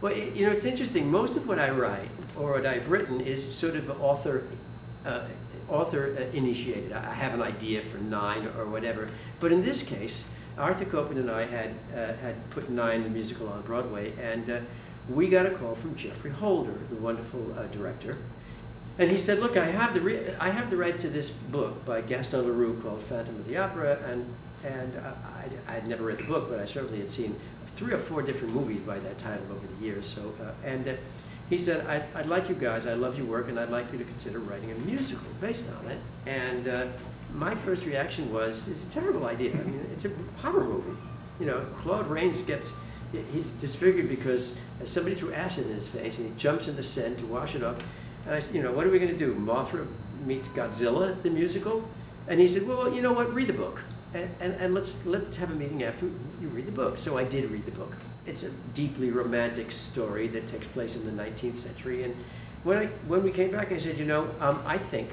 Well, it's interesting. Most of what I write or what I've written is sort of author initiated. I have an idea for Nine or whatever. But in this case, Arthur Kopit and I had put Nine, the musical, on Broadway, and we got a call from Jeffrey Holder, the wonderful director. And he said, look, I have the rights to this book by Gaston Leroux called Phantom of the Opera, and I'd never read the book, but I certainly had seen 3 or 4 different movies by that title over the years. So, he said, I'd like you guys, I love your work, and I'd like you to consider writing a musical based on it. And my first reaction was, it's a terrible idea. I mean, it's a horror movie. Claude Rains he's disfigured because somebody threw acid in his face, and he jumps in the Seine to wash it off. And I said, what are we going to do? Mothra meets Godzilla, the musical? And he said, well, you know what, read the book. And let's have a meeting after you read the book. So I did read the book. It's a deeply romantic story that takes place in the 19th century. And when we came back, I said, I think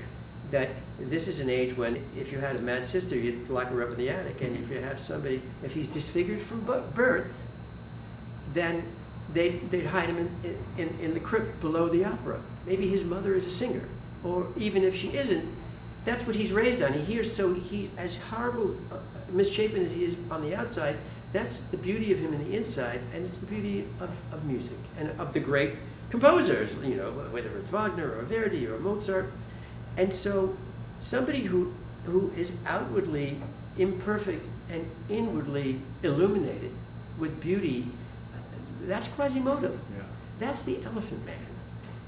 that this is an age when if you had a mad sister, you'd lock her up in the attic. And if you have somebody, if he's disfigured from birth, then they'd hide him in the crypt below the opera. Maybe his mother is a singer. Or even if she isn't, that's what he's raised on. He as horrible, misshapen as he is on the outside, that's the beauty of him in the inside, and it's the beauty of music and of the great composers, whether it's Wagner or Verdi or Mozart. And so somebody who is outwardly imperfect and inwardly illuminated with beauty, that's Quasimodo. Yeah. That's the Elephant Man.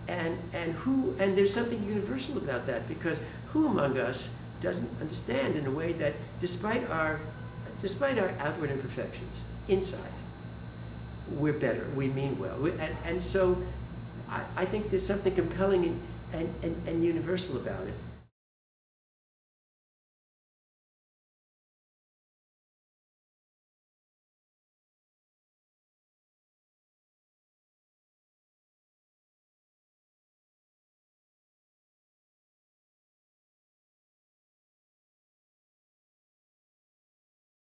And there's something universal about that, because who among us doesn't understand in a way that despite our outward imperfections, inside, we're better, we mean well. And so I think there's something compelling and universal about it.